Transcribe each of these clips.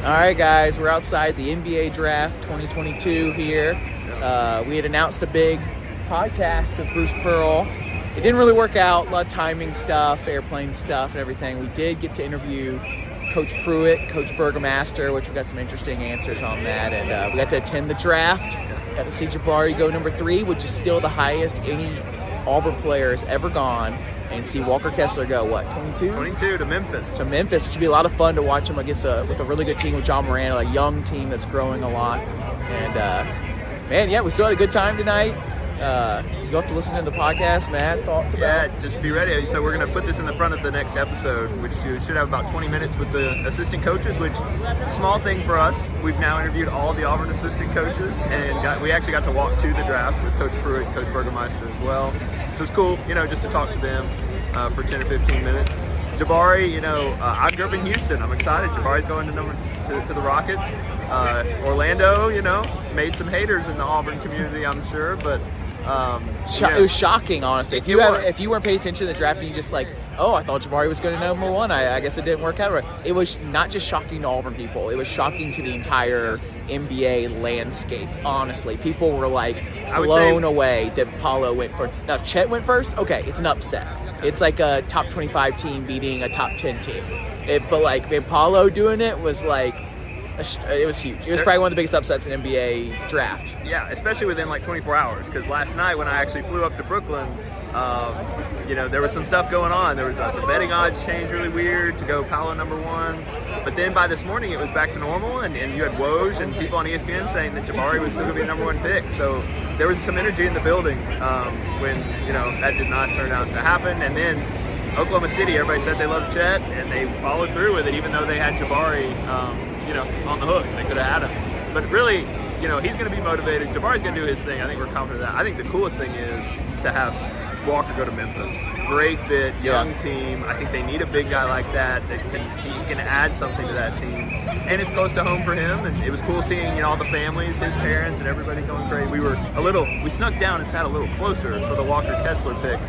All right, guys, we're outside the NBA Draft 2022 here. We had announced a big podcast with Bruce Pearl. It didn't really work out. A lot of timing stuff, airplane stuff, and everything. We did get to interview Coach Prewett, Coach Burgomaster, which we got some interesting answers on that. And we got to attend the draft. Got to see Jabari go number 3, which is still the highest any Auburn player has ever gone. And see Walker Kessler go, what, 22? 22 to Memphis. To Memphis, which would be a lot of fun to watch him with a really good team with John Moran, a young team that's growing a lot. And, man, yeah, we still had a good time tonight. You'll have to listen to the podcast, Matt. Thoughts about? Yeah, just be ready. So we're going to put this in the front of the next episode, which should have about 20 minutes with the assistant coaches, which small thing for us. We've now interviewed all the Auburn assistant coaches, and we actually got to walk to the draft with Coach Prewett, Coach Burgomaster as well. So it's cool, just to talk to them for 10 or 15 minutes. Jabari, I grew up in Houston. I'm excited. Jabari's going to the Rockets. Orlando, made some haters in the Auburn community, I'm sure, but it was shocking, honestly. If you weren't paying attention to the draft and you just I thought Jabari was going to number 1. I guess it didn't work out right. It was not just shocking to Auburn people. It was shocking to the entire NBA landscape, honestly. People were blown away that Paulo went first. Now, if Chet went first, okay, it's an upset. It's like a top 25 team beating a top 10 team. But Paulo doing it was it was huge. It was probably one of the biggest upsets in NBA draft. Yeah, especially within 24 hours. Because last night when I actually flew up to Brooklyn, there was some stuff going on. There was the betting odds changed really weird to go Paulo number 1. But then by this morning it was back to normal, and you had Woj and people on ESPN saying that Jabari was still going to be the number 1 pick. So there was some energy in the building when that did not turn out to happen. And then Oklahoma City, everybody said they loved Chet, and they followed through with it, even though they had Jabari, on the hook. They could have had him. But really, he's going to be motivated. Jabari's going to do his thing. I think we're confident of that. I think the coolest thing is to have Walker go to Memphis. Great fit, young team. I think they need a big guy like that he can add something to that team. And it's close to home for him, and it was cool seeing all the families, his parents, and everybody going crazy. We snuck down and sat a little closer for the Walker Kessler pick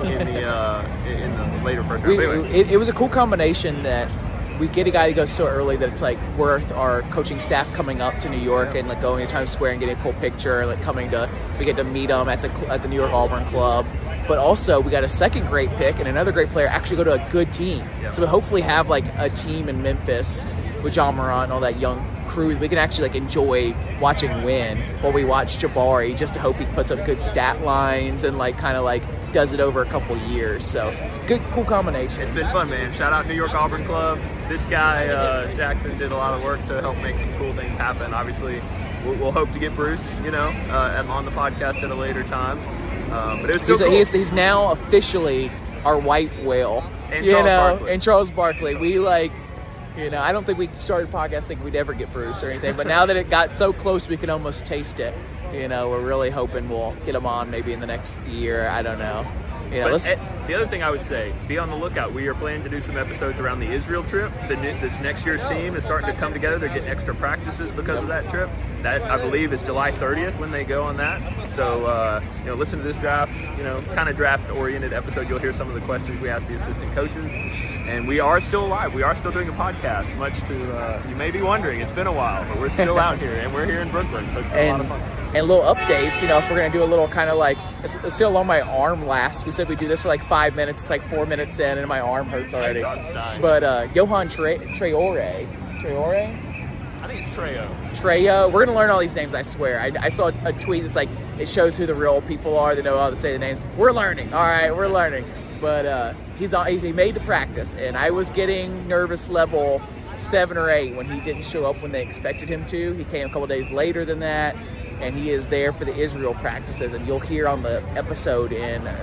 in the later first round. Anyway. It was a cool combination that we get a guy that goes so early that it's worth our coaching staff coming up to New York and going to Times Square and getting a cool picture, we get to meet him at the New York Auburn Club. But also we got a second great pick and another great player actually go to a good team. Yep. So we hopefully have a team in Memphis with John Morant and all that young crew. We can actually enjoy watching win while we watch Jabari, just to hope he puts up good stat lines and does it over a couple years. So good, cool combination. It's been fun, man. Shout out New York Auburn Club. This guy, Jackson, did a lot of work to help make some cool things happen. Obviously, we'll hope to get Bruce, on the podcast at a later time. But it was still cool. He's now officially our white whale. And Charles Barkley. We I don't think we started the podcast thinking we'd ever get Bruce or anything, but now that it got so close we can almost taste it, we're really hoping we'll get him on maybe in the next year. I don't know. The other thing I would say, be on the lookout. We are planning to do some episodes around the Israel trip. This next year's team is starting to come together. They're getting extra practices because of that trip. That, I believe, is July 30th when they go on that. So, listen to this draft, kind of draft-oriented episode. You'll hear some of the questions we asked the assistant coaches. And we are still alive. We are still doing a podcast, much to, you may be wondering, it's been a while, but we're still out here, and we're here in Brooklyn, so it's been a lot of fun. And little updates, if we're going to do a little let's see how long my arm lasts. We said we'd do this for 5 minutes. It's 4 minutes in, and my arm hurts already. But Johan Traore? I think it's Treo. We're going to learn all these names, I swear. I saw a tweet that's it shows who the real people are that know how to say the names. We're learning. All right, we're learning. But he made the practice, and I was getting nervous level 7 or 8 when he didn't show up when they expected him to. He came a couple days later than that, and he is there for the Israel practices. And you'll hear on the episode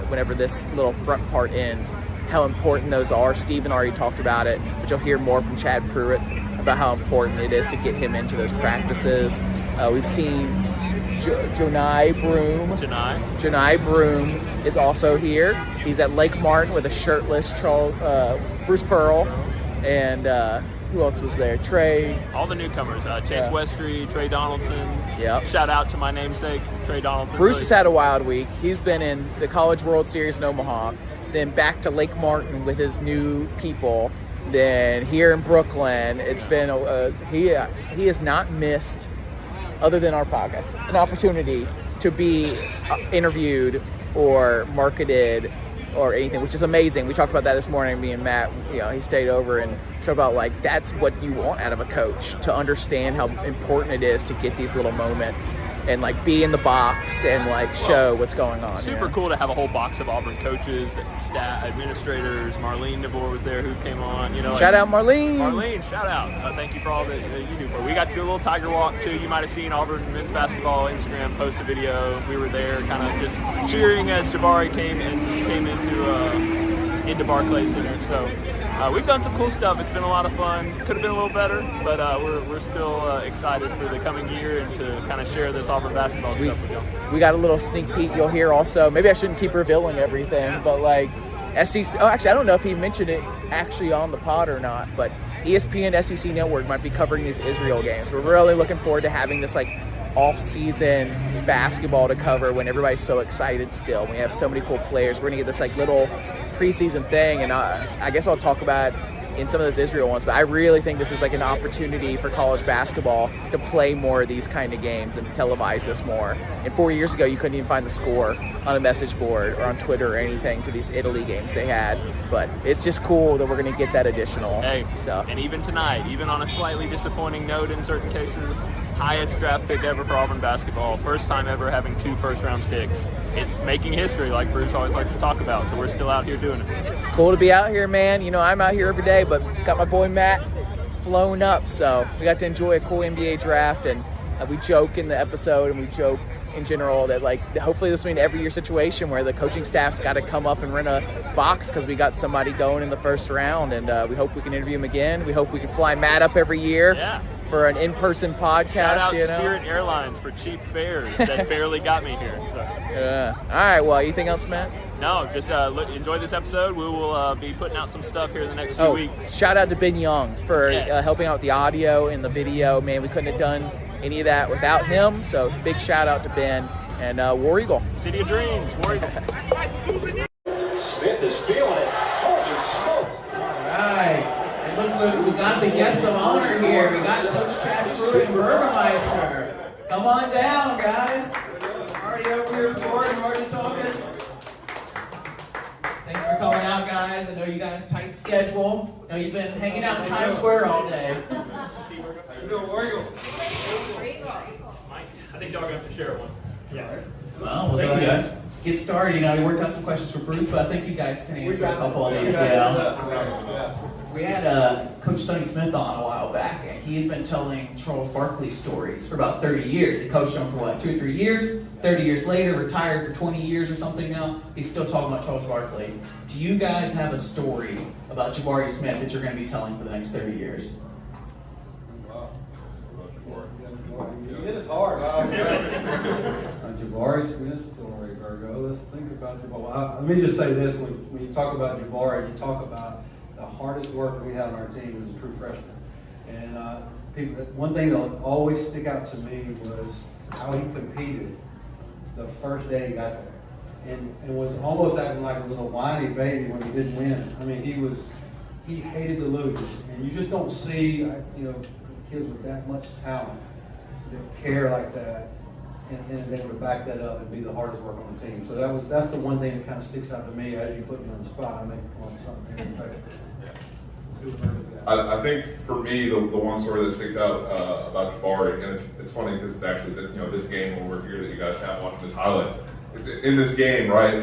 whenever this little front part ends how important those are. Steven already talked about it, but you'll hear more from Chad Prewett about how important it is to get him into those practices. We've seen Janai Broom is also here. He's at Lake Martin with a shirtless Bruce Pearl, and who else was there? Trey. All the newcomers. Chance Westry, Trey Donaldson. Yep. Shout out to my namesake, Trey Donaldson. Bruce has had a wild week. He's been in the College World Series in Omaha, then back to Lake Martin with his new people. Then here in Brooklyn, it's been he has not missed, other than our podcast, an opportunity to be interviewed or marketed or anything, which is amazing. We talked about that this morning, me and Matt. He stayed over and talked about, like, that's what you want out of a coach, to understand how important it is to get these little moments and, like, be in the box and, like, show what's going on. Super cool to have a whole box of Auburn coaches, staff, administrators. Marlene DeVore was there, who came on. Shout out Marlene. Marlene, shout out. Thank you for all that you do for. We got to do a little Tiger Walk too. You might have seen Auburn men's basketball Instagram post a video. We were there, kind of just cheering as Jabari came into Barclays Center. So we've done some cool stuff. It's been a lot of fun. Could have been a little better, but we're still excited for the coming year and to kind of share this Auburn basketball stuff with you. We got a little sneak peek you'll hear also. Maybe I shouldn't keep revealing everything, but like SEC. Oh, actually, I don't know if he mentioned it actually on the pod or not, but ESPN SEC Network might be covering these Israel games. We're really looking forward to having this like off-season basketball to cover when everybody's so excited still. We have so many cool players. We're going to get this like little preseason thing, and I guess I'll talk about it in some of those Israel ones, but I really think this is like an opportunity for college basketball to play more of these kind of games and televise this more. And 4 years ago, you couldn't even find the score on a message board or on Twitter or anything to these Italy games they had. But it's just cool that we're going to get that additional stuff. And even tonight, even on a slightly disappointing note in certain cases, highest draft pick ever for Auburn basketball, first time ever having 2 first-round picks. It's making history, like Bruce always likes to talk about, so we're still out here doing it. It's cool to be out here, man. I'm out here every day, but got my boy Matt flown up, so we got to enjoy a cool NBA draft, and we joke in the episode, and we joke in general that, like, hopefully this will be an every year situation where the coaching staff's got to come up and rent a box because we got somebody going in the first round, and we hope we can interview him again. We hope we can fly Matt up every year. Yeah. For an in-person podcast. Shout out Spirit Airlines for cheap fares that barely got me here. So. Yeah. All right. Well, anything else, Matt? No, just enjoy this episode. We will be putting out some stuff here in the next few weeks. Shout out to Ben Young for helping out with the audio and the video. Man, we couldn't have done any of that without him. So big shout out to Ben and War Eagle. City of Dreams, War Eagle. Smith is feeling it. Holy smokes. All right. Looks like we got the guest of honor here. We got Coach Prewett and Burgomaster. Come on down, guys. Already over here recording, already talking. Thanks for coming out, guys. I know you got a tight schedule. I know you've been hanging out in Times Square all day. I think y'all are going to have to share one. Yeah. Well, thank you guys. Get started. We worked out some questions for Bruce, but I think you guys can answer a couple of these. We had Coach Sonny Smith on a while back, and he's been telling Charles Barkley stories for about 30 years. He coached him for 2 or 3 years. 30 years later, retired for 20 years or something now. He's still talking about Charles Barkley. Do you guys have a story about Jabari Smith that you're going to be telling for the next 30 years? Wow. It is hard. Jabari Smith's story, Virgo. Let's think about Jabari. Let me just say this. When you talk about Jabari, you talk about the hardest worker we had on our team was a true freshman. And one thing that always stick out to me was how he competed the first day he got there. And was almost acting like a little whiny baby when he didn't win. I mean, he hated to lose. And you just don't see, kids with that much talent that care like that and they would back that up and be the hardest worker on the team. So that's the one thing that kind of sticks out to me as you put me on the spot. I make something. I think for me, the one story that sticks out about Jabari, and it's funny because it's actually this game when we're here that you guys have watching his highlights. It's in this game, right?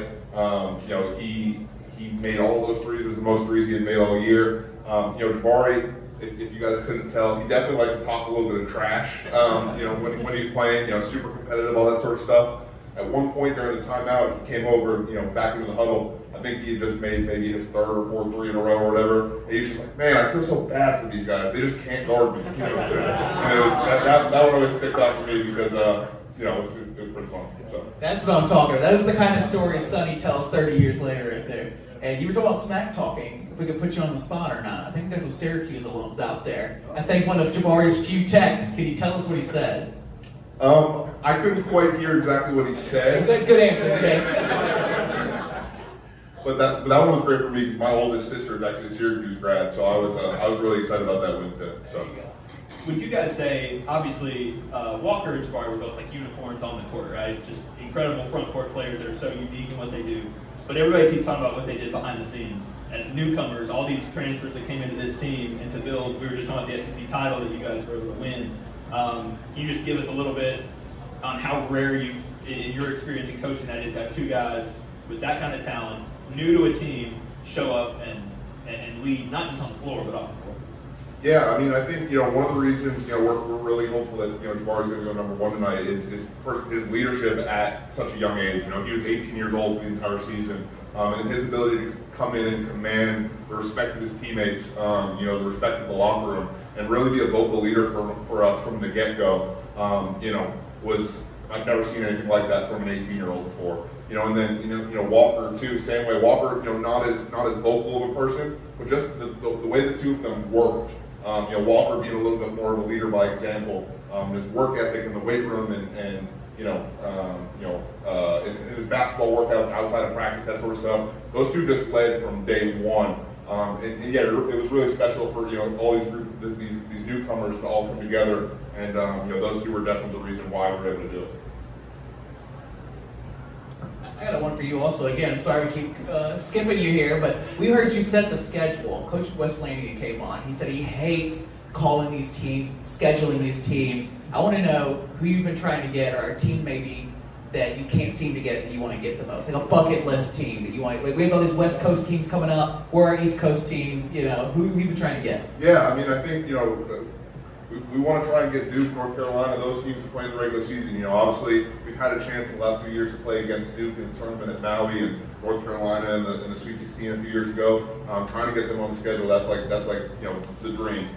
He made all those threes. It was the most threes he had made all year. Jabari, if you guys couldn't tell, he definitely liked to talk a little bit of trash. When he was playing, super competitive, all that sort of stuff. At one point during the timeout, he came over, back into the huddle. I think he had just made maybe his 3rd or 4th three in a row or whatever. And he's just like, man, I feel so bad for these guys. They just can't guard me. And that one always sticks out for me because it was pretty fun. So. That's what I'm talking about. That's the kind of story Sonny tells 30 years later right there. And you were talking about smack talking, if we could put you on the spot or not. I think there's some Syracuse alums out there. I think one of Jabari's few texts. Can you tell us what he said? I couldn't quite hear exactly what he said. Good answer. but that one was great for me because my oldest sister is actually a Syracuse grad, so I was really excited about that win too. So. Would you guys say, obviously, Walker and Jabari were both like unicorns on the court, right? Just incredible front court players that are so unique in what they do. But everybody keeps talking about what they did behind the scenes. As newcomers, all these transfers that came into this team and to build, we were just talking about the SEC title that you guys were able to win. Can you just give us a little bit on how rare in your experience in coaching that is to have two guys with that kind of talent, new to a team, show up and lead, not just on the floor, but off the floor? Yeah, I mean, I think, one of the reasons, we're really hopeful that, Jabari's going to go number one tonight is first his leadership at such a young age. He was 18 years old for the entire season, and his ability to come in and command the respect of his teammates, the respect of the locker room, and really be a vocal leader for us from the get-go, I've never seen anything like that from an 18-year-old before. And then, Walker too, same way. Walker, not as vocal of a person, but just the way the two of them worked. Walker being a little bit more of a leader by example, his work ethic in the weight room and in his basketball workouts outside of practice, that sort of stuff. Those two just led from day one. And yeah, it was really special for all these newcomers to all come together, and those two were definitely the reason why we were able to do it. I got one for you also. Again, sorry to keep skipping you here, but we heard you set the schedule. Coach Wes Flanagan came on. He said he hates calling these teams, scheduling these teams. I want to know who you've been trying to get, or a team maybe that you can't seem to get that you want to get the most. Like a bucket list team that you want. Like we have all these West Coast teams coming up. Where are East Coast teams? Who have you been trying to get? Yeah, I mean, I think we want to try and get Duke, North Carolina, those teams to play in the regular season. Obviously we've had a chance in the last few years to play against Duke in the tournament at Maui and North Carolina in the Sweet 16 a few years ago. Trying to get them on the schedule, that's like the dream.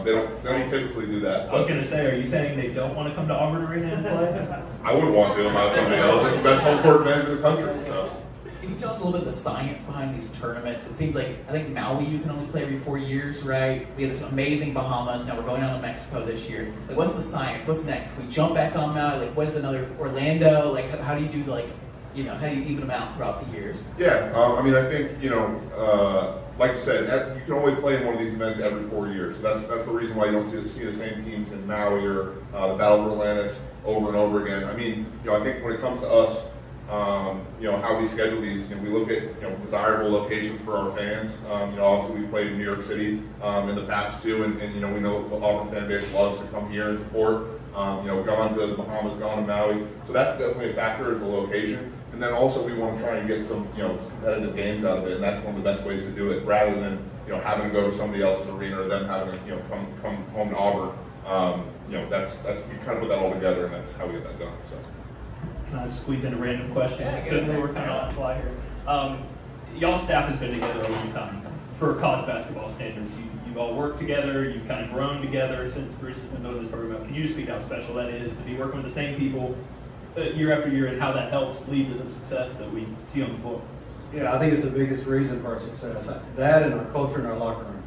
They don't typically do that. I was going to say, are you saying they don't want to come to Auburn Arena and play? I wouldn't want to if I was somebody else. It's the best home court advantage in the country. So. Can you tell us a little bit of the science behind these tournaments? It seems like, I think Maui you can only play every 4 years, right? We have this amazing Bahamas. Now we're going down to Mexico this year. Like, what's the science? What's next? Can we jump back on Maui? Like, what is another Orlando? Like, how do you do, how do you even them out throughout the years? Yeah, I mean, I think, like you said, you can only play in one of these events every 4 years. So that's the reason why you don't see the same teams in Maui or the Battle of Atlantis over and over again. I mean, I think when it comes to us, how we schedule these, we look at desirable locations for our fans. Obviously we played in New York City in the past too, and we know the Auburn fan base loves to come here and support. Gone to the Bahamas, gone to Maui, so that's definitely a factor, is the location. And then also we want to try and get some competitive games out of it, and that's one of the best ways to do it, rather than having to go to somebody else's arena or them having to come home to Auburn. That's we kind of put that all together, and that's how we get that done. So. Can I squeeze in a random question? Yeah, Because we were kind of on the fly here. Y'all's staff has been together a long time for college basketball standards. You've all worked together. You've kind of grown together since Bruce has been building this program. Can you just speak how special that is to be working with the same people year after year, and how that helps lead to the success that we see on the floor? Yeah, I think it's the biggest reason for our success. That and our culture in our locker room.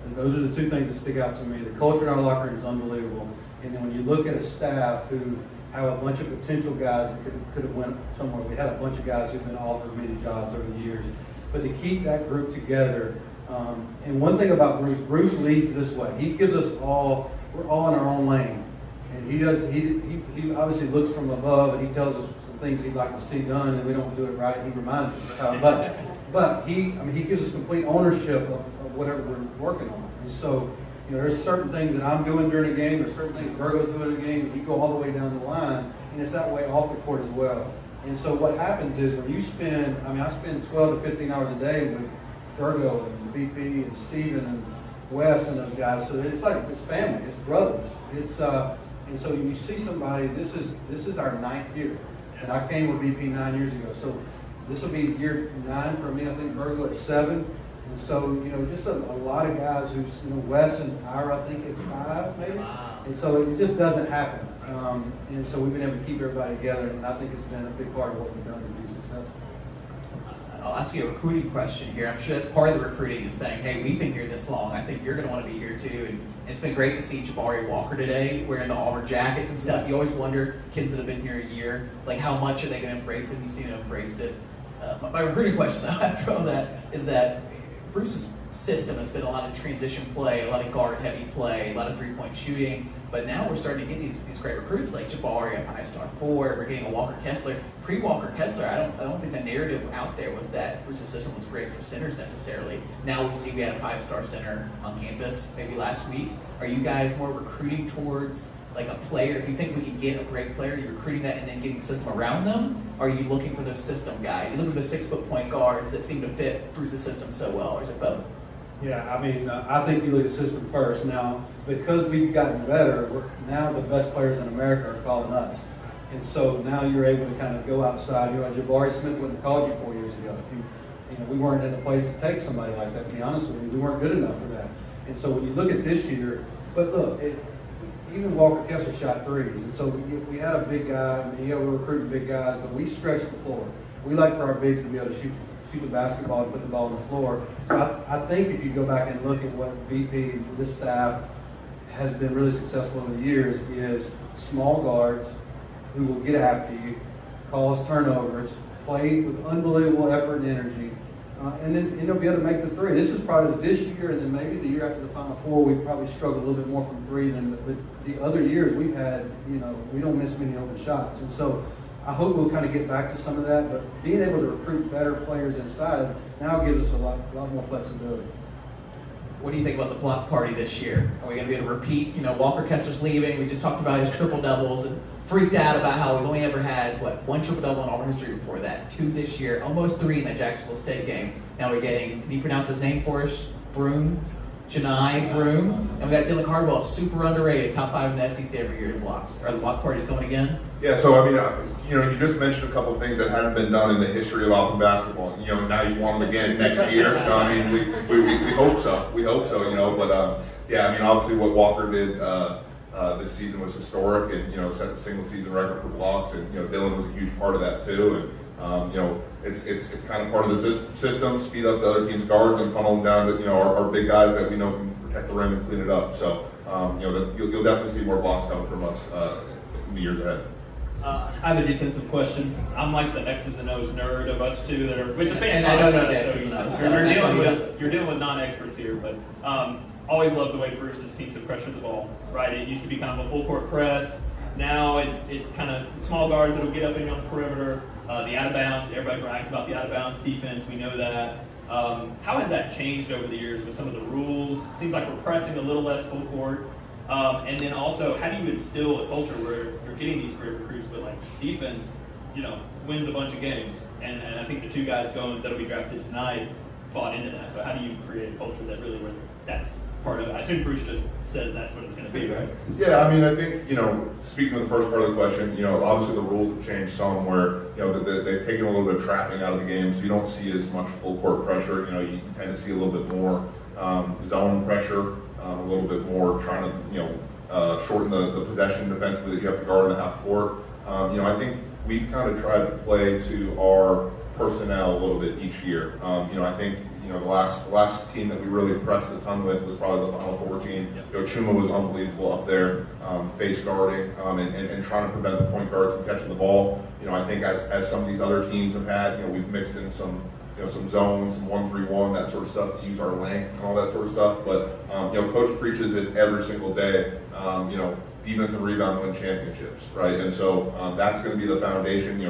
And those are the two things that stick out to me. The culture in our locker room is unbelievable. And then when you look at a staff who have a bunch of potential guys that could have went somewhere. We had a bunch of guys who've been offered many jobs over the years. But to keep that group together, and one thing about Bruce leads this way. He gives us all, we're all in our own lane. And he obviously looks from above, and he tells us some things he'd like to see done, and we don't do it right. He reminds us. But he gives us complete ownership of whatever we're working on. And so, there's certain things that I'm doing during a game, there's certain things Burgo's doing in a game, and you go all the way down the line, and it's that way off the court as well. And so what happens is when you spend, I spend 12 to 15 hours a day with Burgo and BP and Steven and Wes and those guys, so it's like, it's family, it's brothers. And so you see somebody, this is our 9th year, and I came with BP 9 years ago, so this will be year 9 for me. I think Burgo at 7. And so, just a lot of guys who's, Wes and Ira, I think at 5 maybe. Wow. And so it just doesn't happen. And so we've been able to keep everybody together, and I think it's been a big part of what we've done to be successful. I'll ask you a recruiting question here. I'm sure that's part of the recruiting is saying, hey, we've been here this long. I think you're going to want to be here too. And it's been great to see Jabari Walker today wearing the Auburn jackets and stuff. You always wonder, kids that have been here a year, like how much are they going to embrace it? You've seen them embraced it. My recruiting question, though, after all that, is that Bruce's system has been a lot of transition play, a lot of guard-heavy play, a lot of three-point shooting. But now we're starting to get these great recruits like Jabari, a 5-star forward. We're getting a Walker Kessler. Pre-Walker Kessler, I don't think the narrative out there was that Bruce's system was great for centers necessarily. Now we see we had a 5-star center on campus maybe last week. Are you guys more recruiting towards like a player? If you think we can get a great player, you're recruiting that and then getting the system around them? Or are you looking for those system guys? You look at the 6-foot point guards that seem to fit Bruce's system so well, or is it both? Yeah, I mean, I think you look at system first. Now, because we've gotten better, now the best players in America are calling us. And so now you're able to kind of go outside. You know, Jabari Smith wouldn't have called you 4 years ago. You know, we weren't in a place to take somebody like that, to be honest with you. We weren't good enough for that. And so when you look at this year, but look, even Walker Kessler shot threes. And so we had a big guy. I mean, yeah, we're recruiting big guys, but we stretched the floor. We like for our bigs to be able to shoot the basketball and put the ball on the floor. So I think if you go back and look at what VP, this staff, has been really successful over the years is small guards who will get after you, cause turnovers, play with unbelievable effort and energy, and then be able to make the three. This is probably this year, and then maybe the year after the Final Four, we probably struggled a little bit more from three than the other years we've had. We don't miss many open shots, and so I hope we'll kind of get back to some of that. But being able to recruit better players inside now gives us a lot more flexibility. What do you think about the block party this year? Are we going to be able to repeat? Walker Kessler's leaving. We just talked about his triple doubles and freaked out about how we've only ever had, one triple double in Auburn history before that. 2 this year, almost 3 in that Jacksonville State game. Now we're getting, can you pronounce his name for us? Janai Broom. And we got Dylan Cardwell, super underrated, top 5 in the SEC every year in blocks. Are the block parties going again? Yeah, so I mean, you just mentioned a couple of things that hadn't been done in the history of Auburn basketball. Now you want them again next year. I mean, we hope so. We hope so. But yeah, I mean, obviously what Walker did this season was historic, and set the single season record for blocks, and Dylan was a huge part of that too. And it's kind of part of the system. Speed up the other team's guards and funnel them down to our big guys that we know can protect the rim and clean it up. So you'll definitely see more blocks coming from us in the years ahead. I have a defensive question. I'm like the X's and O's nerd of us two that are, which is a fan. And I don't know the X's and O's. You're dealing with non-experts here, but always loved the way Bruce's teams have pressured the ball. Right? It used to be kind of a full court press. Now it's kind of small guards that'll get up in on the perimeter. The out of bounds. Everybody brags about the out of bounds defense. We know that. How has that changed over the years with some of the rules? It seems like we're pressing a little less full court. And then also, how do you instill a culture where you're getting these great recruits, but defense, wins a bunch of games? And I think the 2 guys that'll be drafted tonight bought into that. So how do you create a culture that really where that's part of it? I assume Bruce just says that's what it's going to be, right? Yeah, I mean, I think, speaking to the first part of the question, obviously the rules have changed some where, they've taken a little bit of trapping out of the game, so you don't see as much full court pressure. You tend to see a little bit more zone pressure, a little bit more trying to, shorten the possession defensively that you have to guard in the half court. I think we've kind of tried to play to our personnel a little bit each year. I think, the last team that we really pressed a ton with was probably the Final Four team. Chuma was unbelievable up there, face guarding, and trying to prevent the point guards from catching the ball. I think as some of these other teams have had, we've mixed in some zones, some 1-3-1, that sort of stuff to use our length and all that sort of stuff. But Coach preaches it every single day. Defense and rebound win championships, right? And so that's going to be the foundation.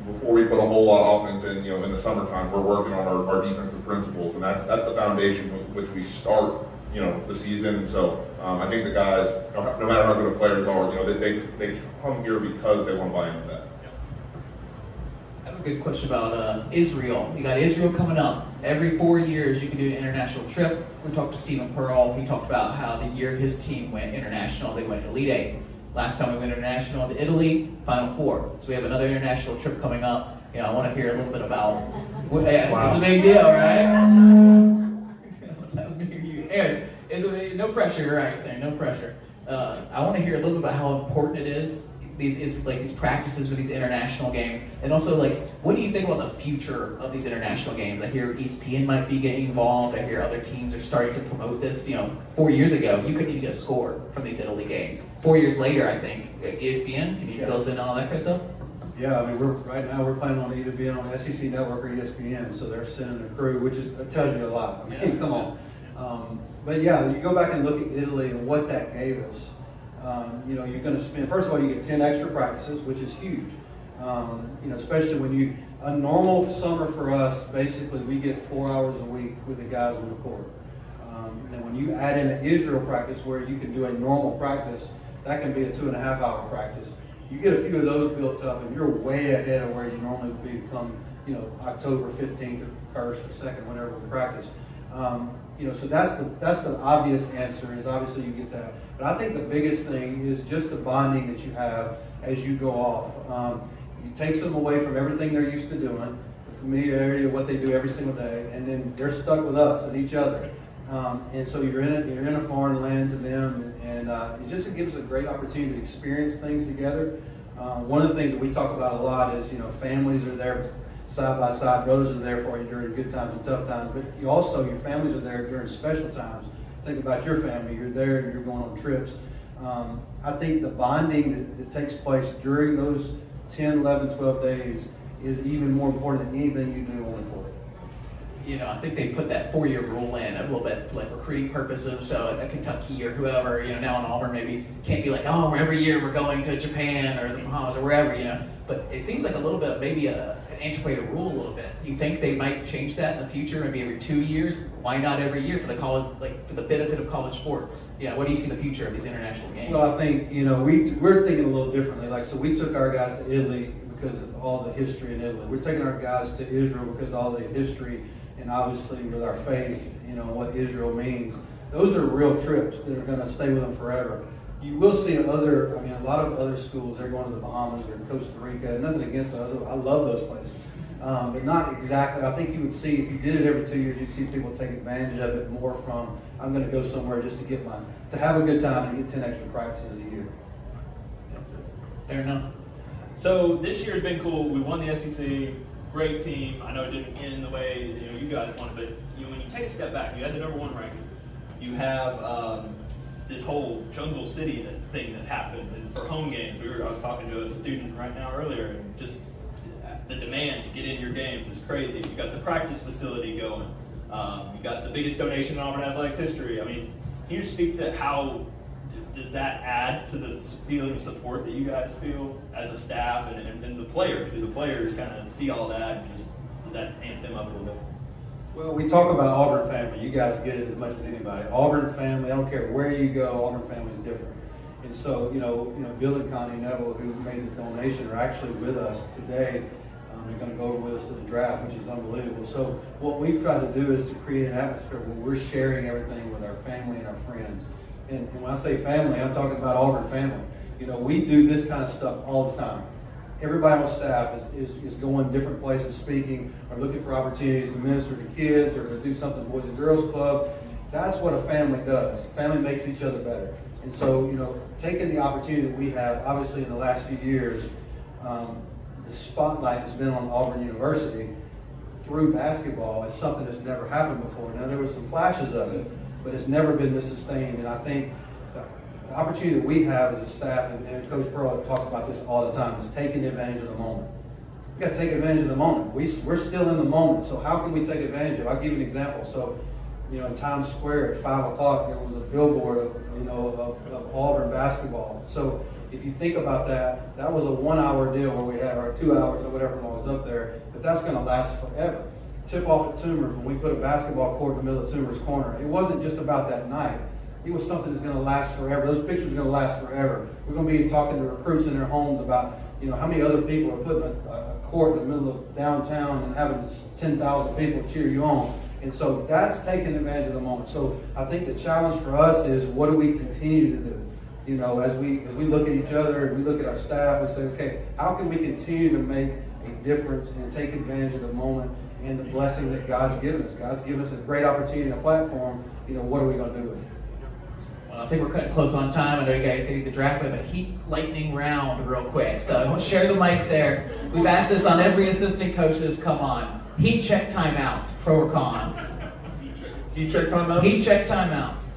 Before we put a whole lot of offense in, in the summertime, we're working on our defensive principles, and that's the foundation with which we start, the season. And so I think the guys, no matter how good the players are, they come here because they want to buy into that. I have a good question about Israel. You got Israel coming up. Every 4 years, you can do an international trip. We talked to Stephen Pearl. He talked about how the year his team went international, they went Elite 8. Last time we went international to Italy, Final Four. So we have another international trip coming up. I want to hear a little bit about. Wow. It's a big deal, right? That's me or you. Anyways, no pressure, right? Saying no pressure. I want to hear a little bit about how important it is these practices for these international games, and also what do you think about the future of these international games? I hear ESPN might be getting involved. I hear other teams are starting to promote this. 4 years ago, you couldn't even get a score from these Italy games. 4 years later, I think ESPN, can you fill us in on all that kind of stuff? Yeah, I mean, right now we're planning on either being on SEC Network or ESPN, so they're sending a crew, which tells you a lot. I mean, come on. But yeah, you go back and look at Italy and what that gave us. You know, you're going to spend, first of all, you get 10 extra practices, which is huge. You know, especially when a normal summer for us, basically we get 4 hours a week with the guys on the court. And when you add in an Israel practice where you can do a normal practice, that can be a 2.5 hour practice. You get a few of those built up and you're way ahead of where you normally would be come, you know, October 15th or 1st or 2nd, whenever we practice. You know, so that's the obvious answer is obviously you get that. But I think the biggest thing is just the bonding that you have as you go off. It takes them away from everything they're used to doing, the familiarity of what they do every single day, and then they're stuck with us and each other. And so you're in a foreign land to them, and it gives a great opportunity to experience things together. One of the things that we talk about a lot is, you know, families are there side by side, brothers are there for you during good times and tough times, but your families are there during special times. Think about your family, you're there and you're going on trips. I think the bonding that takes place during those 10, 11, 12 days is even more important than anything you do on the court. You know, I think they put that 4-year rule in a little bit for like recruiting purposes. So at Kentucky or whoever, you know, now in Auburn maybe can't be like, oh, every year we're going to Japan or the Bahamas or wherever, you know. But it seems like a little bit, maybe an antiquated rule a little bit. You think they might change that in the future, maybe every 2 years? Why not every year for the college, like for the benefit of college sports? Yeah, what do you see the future of these international games? Well, I think, you know, we're thinking a little differently. Like, so we took our guys to Italy because of all the history in Italy. We're taking our guys to Israel because of all the history and obviously with our faith, you know, what Israel means. Those are real trips that are going to stay with them forever. You will see a lot of other schools, they're going to the Bahamas or Costa Rica. Nothing against those. I love those places. But not exactly. I think you would see, if you did it every 2 years, you'd see people take advantage of it more from, I'm going to go somewhere just to have a good time and get 10 extra practices a year. Fair enough. So this year's been cool. We won the SEC. Great team. I know it didn't end the way you guys wanted, but when you take a step back, you had the #1 ranking. You have this whole Jungle City thing that happened, and for home games, I was talking to a student right now earlier, and just the demand to get in your games is crazy. You got the practice facility going. You got the biggest donation in Auburn athletics history. I mean, can you speak to how does that add to the feeling of support that you guys feel as a staff and the players? Do the players kind of see all that and does that amp them up a little bit? Well, we talk about Auburn Family. You guys get it as much as anybody. Auburn Family, I don't care where you go, Auburn Family is different. And so, you know, Bill and Connie Neville, who made the donation, are actually with us today. They're going to go with us to the draft, which is unbelievable. So what we've tried to do is to create an atmosphere where we're sharing everything with our family and our friends. And when I say family, I'm talking about Auburn Family. You know, we do this kind of stuff all the time. Everybody on staff is going different places speaking or looking for opportunities to minister to kids or to do something Boys and Girls Club. That's what a family does. Family makes each other better. And so, you know, taking the opportunity that we have, obviously in the last few years, the spotlight that's been on Auburn University through basketball is something that's never happened before. Now, there were some flashes of it, but it's never been this sustained. And I think the opportunity that we have as a staff, and Coach Prewett talks about this all the time, is taking advantage of the moment. We've got to take advantage of the moment. We're still in the moment, so how can we take advantage of it? I'll give you an example. So, you know, in Times Square at 5 o'clock, there was a billboard of Auburn basketball. So if you think about that, that was a 1 hour deal where we had our 2 hours or whatever long was up there, but that's going to last forever. Tip off at Toomer's, when we put a basketball court in the middle of Toomer's corner, it wasn't just about that night. It was something that's going to last forever. Those pictures are going to last forever. We're going to be talking to recruits in their homes about, you know, how many other people are putting a court in the middle of downtown and having 10,000 people cheer you on. And so that's taking advantage of the moment. So I think the challenge for us is, what do we continue to do? You know, as we look at each other and we look at our staff, we say, okay, how can we continue to make a difference and take advantage of the moment and the blessing that God's given us? God's given us a great opportunity and a platform. You know, what are we going to do with it? Well, I think we're cutting close on time. I know you guys getting the draft play, but heat lightning round real quick. So share the mic there. We've asked this on every assistant coach that's come on. Heat check timeouts, pro or con? Heat check timeouts? Heat check timeouts.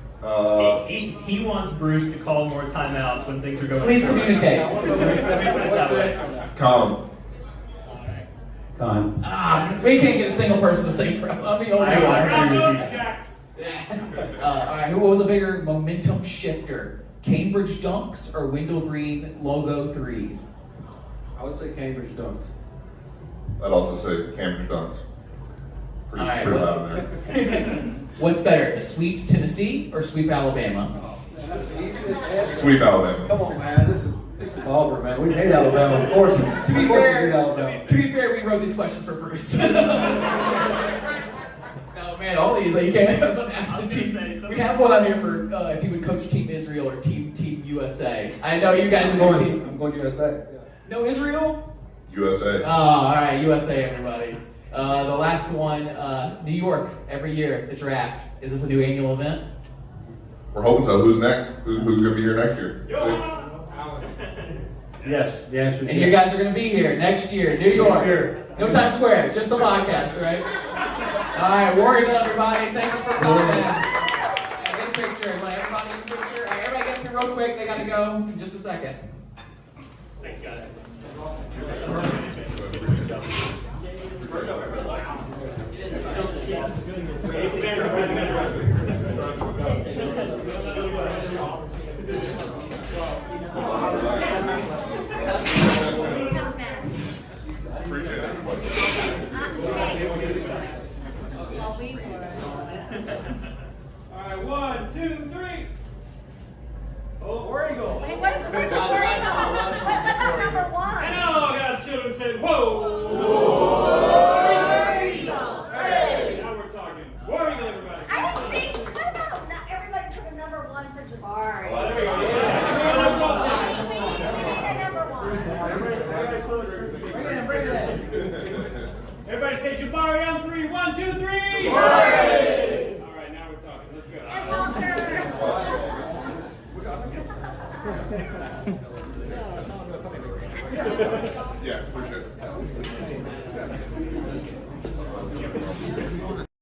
He wants Bruce to call more timeouts when things are going. Please communicate. Let me put it that way. Colin. Con. We can't get a single person to say pro. I'm the only one. All right, who was a bigger momentum shifter? Cambridge Dunks or Wendell Green logo threes? I would say Cambridge Dunks. I'd also say Cambridge Dunks. Pretty, All right, pretty well- loud in there. What's better, to sweep Tennessee or sweep Alabama? Sweep Alabama. Come on, man. This is Auburn, man. We hate Alabama, of course. To be Of course we hate fair, Alabama. we wrote these questions for Bruce. No, man, all these, you can't ask the team. We have one on here for if he would coach Team Israel or Team USA. I know you guys would go team. I'm going USA. Yeah. No Israel? USA. Oh, all right, USA, everybody. The last one, New York, every year, the draft. Is this a new annual event? We're hoping so. Who's next? Who's going to be here next year? Yes, the answer is And you guys are going to be here next year, New York. Sure. No Times Square, just the podcast, right? All right, Warrior, everybody. Thank you for coming. Get a picture. Everybody get a picture. All right, everybody get here real quick. They got to go in just a second. Thanks, guys. Appreciate it. All right, 1, 2, 3. Oh, Wait, where's the War Eagle? What about number one? and all God's children said, whoa. War Eagle. Hey. Now we're talking. War Eagle, everybody. I didn't see. What about everybody took a number one for Jabari? Oh, there we go. Yeah. Everybody say Jabari on 3. 1, 2, 3. All right, now we're talking. Let's go. And Walker. Yeah, appreciate it.